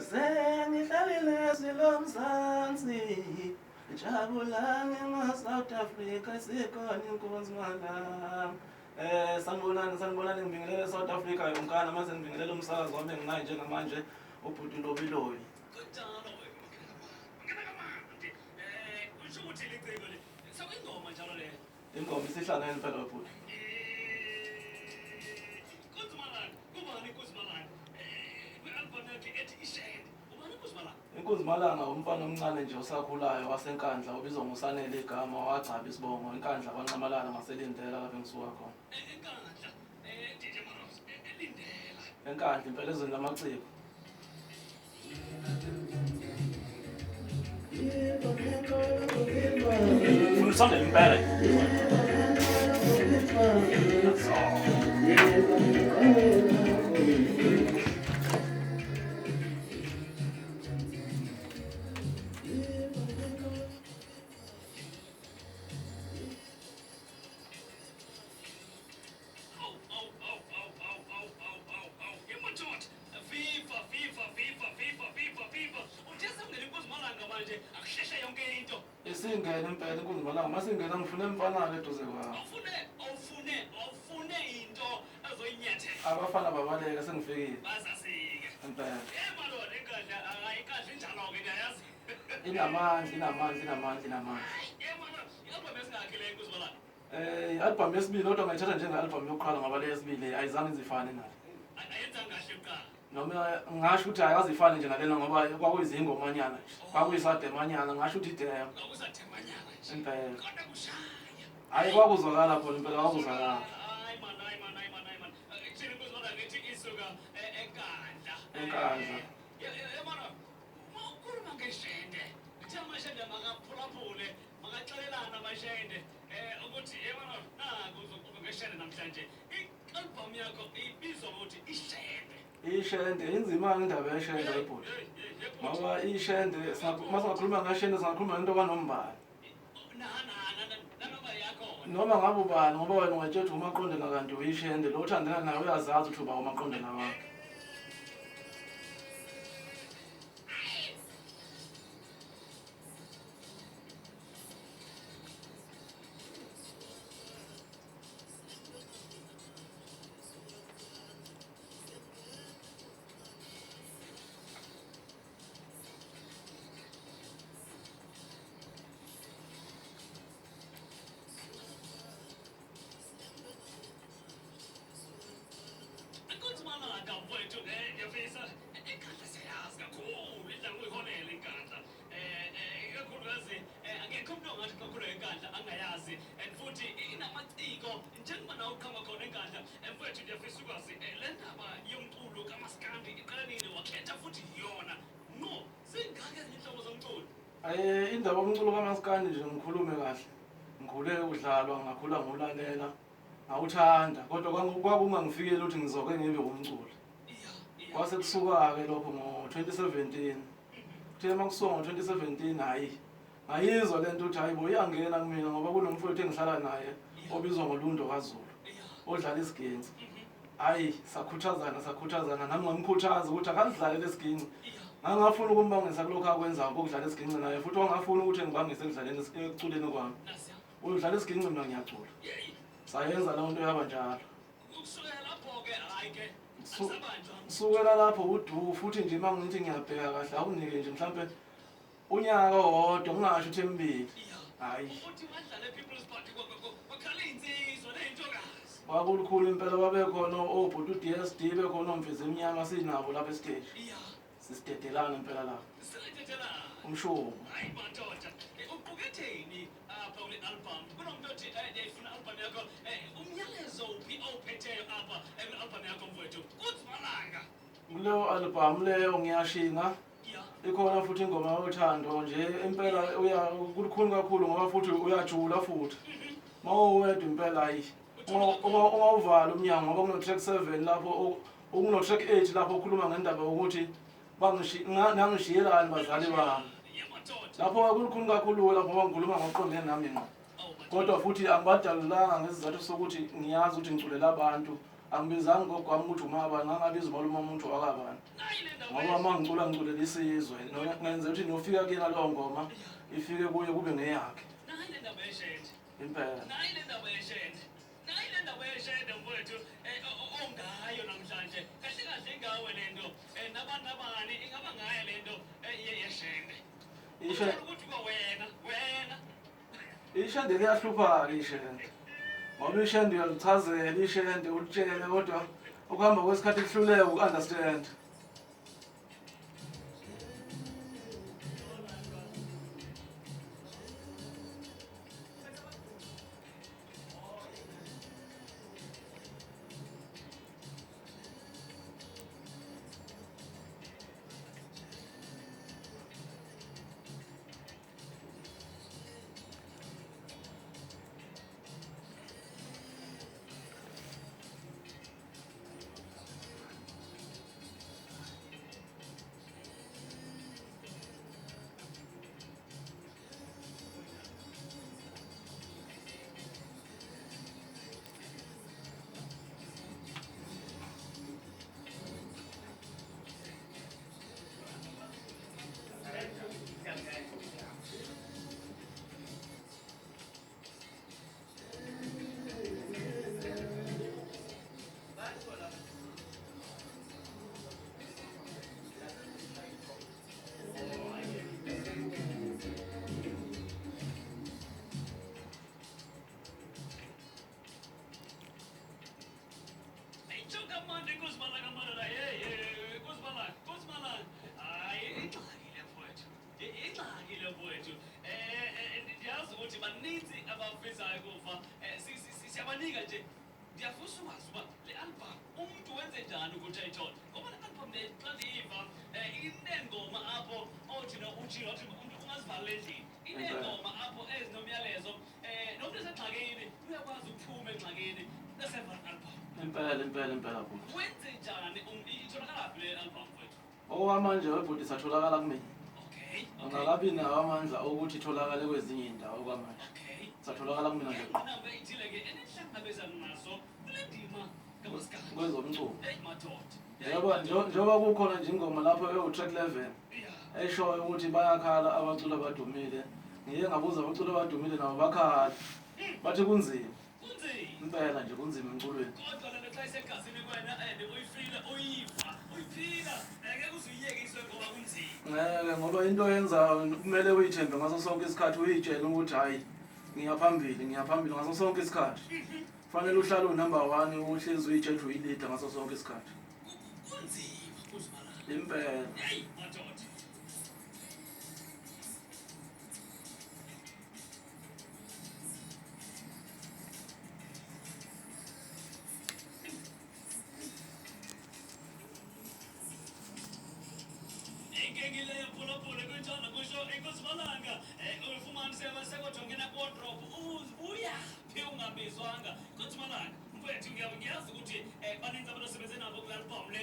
Sengihlalile silomzansi Jabulani South Africa sikhona inkosi malanga. Sanibonani ngibingelele South Africa yonkana mase ngibingelele umsakazo wami enginayo njengamanje ubhuti Lobilobi. Kunjalo ngena kamanje. Usho ukuthi licebo le. Sakuyingoma njalo le. Ingoma isihlangene phela bhuti. Inkunzi Malanga umfana omncane nje osakhulayo wasenkandla ubizwa ngoSanele igama wagcaba isibongo enkandla kwanqamalala ngaselindela lapho engisuka khona. Enkandla DJ Maros elindela. Enkandla impela ezweni lamaciko. Msonde impela. Isingene impela inkunzi Malanga masingena ngifuna emfana-ke eduze kwawo. Awufune into ezoyinyathela. Abafana babaleka sengifikile. Basasike. Impela. Malona enkandla ayikadli njalo-ke ndiyayazi. Inamandla. Malona, i-album esingakhi le inkunzi Malanga? I-album yesibili kodwa ngayithatha njenge-album yokuqala ngoba le yesibili ayizange izifane nayo. Ayenzanga kahle kuqala. Noma ngasho ukuthi ayikazifani nje nalena ngoba kwakuyizingomanyana nje. Kwakuyisademanyana ngasho ukuthi idema. Kwakusademanyana nje. Impela. Kodwa kushaya. Hayi kwakuzwakala khona impela kwakuzwakala. Hayi man. Kuthini inkunzi Malanga ngithi isuka enkandla. Enkandla. Mara, ukhuluma ngeshende. Kuthiwa amashende makaphulaphule, makaxelelana amashende. Ukuthi mara, naku ngeshende namhlanje. I-album yakho ibizwa ngokuthi ishende. Ishende inzima indaba yeshende webhuti. Ngoba ishende masingakhuluma ngeshende singakhuluma ngento kaNombala. Noma ngabe ubani ngoba wena ungatshela uMaqondela kanti uyishende lo uthandana naye uyazazi ukuthi uba uMaqondela wakhe. Indaba yomculo kaMaskandi nje ngikhulume kahle. Ngikhule udlalwa ngakhula ngulalela. Ngawuthanda kodwa kwakungangifikeli ukuthi ngizoke ngibe umculi. Kwase kusuka-ke lokho ngo-2017. Kuthe makusuka ngo-2017 hayi. Ngayizwa lento ukuthi hayi bo iyangena kumina ngoba kunomfowethu engihlala naye obizwa ngoLundo kaZulu. Odlala isiginci. Hayi sakhuthazana nami ngamkhuthaza ukuthi akadlale lesiginci. Ngangafuna ukumbangisa kulokho akwenzayo ukudlala isiginci naye futhi wangafuna ukuthi ngibangise ekudlaleni ekuculeni kwami. Udlala isiginci mina ngiyacula. Sayenza leyo nto yaba njalo. Ukusukela lapho-ke hayi-ke asabanjwa. Kusukela lapho udu futhi nje uma ngithi ngiyabheka kahle awunike nje mhlambe unyaka owodwa ngingasho ukuthi emibili. Hayi. Uthi badlala ePeople's Party kwakhala insizwa ney'ntokazi. Kwakulikhulu impela babekhona obhuti uDSD bekhona omfizi emnyama sinabo lapha estage. Sisidedelana impela la. Sidedelana. Umshomo. Hayi madoda. Uquketheni apha kule album? Kunomuntu othi efuna album yakho umyalezo uphi awuphetheyo apha album yakho mfowethu? Kunzi Malanga. Kuleyo album leyo ngiyashinga. Ikhona futhi ingoma yothando nje impela kulikhulu kakhulu ngoba futhi uyajula futhi. Mawuwedwa impela hayi. Ungawuvala umnyango ngoba kuno track 7 lapho okuno track 8 lapho ukhuluma ngendaba ukuthi nangishiyelani bazali bami. Lapho kulikhulu kakhulu lapho ngikhuluma ngoqondene nami ngqo. Kodwa futhi angibadalulanga ngesizathu sokuthi ngiyazi ukuthi ngiculela abantu angibizanga ngogwami ukuthi umabani, angabizi uma umuntu wakabani. nayi le ndaba Ngoba uma ngicula ngiculela isizwe, ngenze ukuthi nofika kuyena leyo ngoma ifike kuye kube ngeyakhe nayi le ndaba yeshede impela. nayi le ndaba yeshede nayi le ndaba yeshede mfowethu ongayo namhlanje kahle kahle ingawe le nto nabantu abani ingaba ngayo le nto yeshede ukuthi kwawena Ishende liyahlupha-ke ishende, ngoba ishende uyalichazela ishende ulitshele, kodwa ukuhamba kwesikhathi kuhluleka uku-understand. ndiyazi ukuthi baninzi abafisayo kufa siyabanika nje ndiyafisa uwazi uba le album umntu wenze njani ukuthi ayithole ngoba le album le xa ndiyiva ineengoma apho othi utshilo othi umntu ungazivalela endlini ineengoma apho ezinomyalezo nomntu esengxakini uyakwazi ukuphuma engxakini nesemva album Impela bhuti. wenze njani itholakala phi le album wethu Okwamanje webhuti isatholakala kumina. okay Angakabi nawo amandla okuthi itholakale kwezinye iy'ndawo okwamanje. okay Isatholakala kumina nje inqinamba ithile-ke enihlangabezana naso kule ndima kamasikazi kwezomculo. eyi madoda Njengoba kukhona nje ingoma lapho ewu-track 11 ya eshoyo ukuthi bayakhala abaculi abadumile. Ngiye ngabuza abaculi abadumile nabo bakhala. Bathi kunzima. kunzima Impela nje kunzima emculweni. kodwa lento xa isegazini kwena and uyifile uyiva uyiphila ngeke uze uyiyekiswe ngoba kunzima Ngeke, ngoba into yenzayo kumele uyithembe ngaso sonke isikhathi, uyitshele ukuthi hhayi ngiyaphambili ngaso sonke isikhathi. Kufanele uhlale unumber 1, uhlezi uyitshele ukuthi uyilida ngaso sonke isikhathi. kunzima kuzimalana Impela. yeyi madoda enkengileyo phulaphula kwintshono kusho inkozimalanga ufumanise sekojongena kuwodrop uyaphi ungabizwanga nkozimalanga mfowethu ngiyazi ukuthi baninzi abantu asebenze nabo kule album le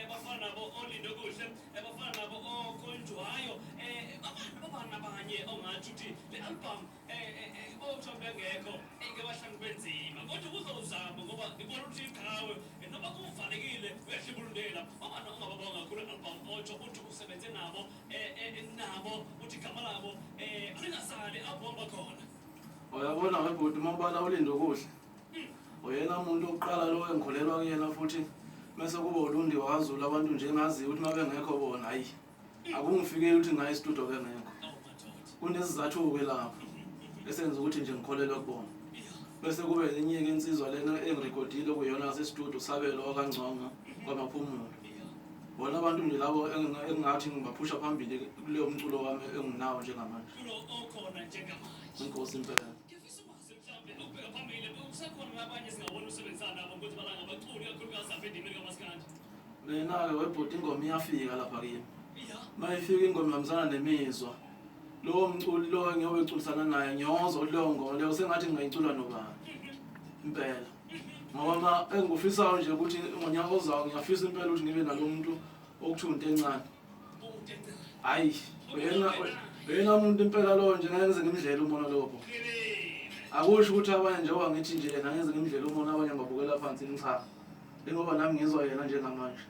bafana nabo olindo kuhle bafana nabo okonjwayo babana abanye ongathi ukuthi le album othobe ngekho ngebahlangu benzima kodwa kuzozama ngoba ngibona ukuthi iqhawe noba kuvalekile uyahlibulundela babana ongababonga kule album otsho uthi usebenze nabo nabo uthi igama labo alingasali apho hamba khona Uyabona webhuti uma ubala ulindo kuhle. Uyena umuntu oqala lo engikholelwa kuyena futhi bese kuba uLundi waZulu abantu nje engaziyo ukuthi uma bengekho bona hayi akungifikeli ukuthi ngaye studio bengekho. Kunesizathu-ke lapho esenza ukuthi nje ngikholelwe kubona. Bese kube enye-ke insizwa lena engirikodile kuyona ngasestudio Sabelo wakangconga kwamaphumulo. Bona abantu nje labo engingathi ngibaphusha phambili kuleyo mculo wami enginawo njengamanje. kulo okhona njengamanje Inkosi impela. ngifisa ukwazi mhlawumbe ukubheka phambili kusekhona nabanye singabona usebenzisana nabo ukuthi balanga abaculi kakhulukazi apha endimeni kamasikandi Mina-ke webhuti ingoma iyafika lapha kimi. iya Mayifika ingoma ihambisana nemizwa. Lowo mculi lo ngiyobe ngiculisana naye ngiyozwa leyo ngoma leyo sengathi ngingayicula nobani. Impela. Ngoba engufisayo nje ukuthi ngonyaka ozayo ngiyafisa impela ukuthi ngibe nalomuntu okuthiwa into encane. udenza Hayi, wena umuntu impela lo nje ngeke ngize ngimdlela umona lobo. ngibele Akusho ukuthi abanye nje wangithi nje yena ngeze ngimdlela umona abanye ngibabukela phansi cha. njengoba nami ngizwa yena njengamanje.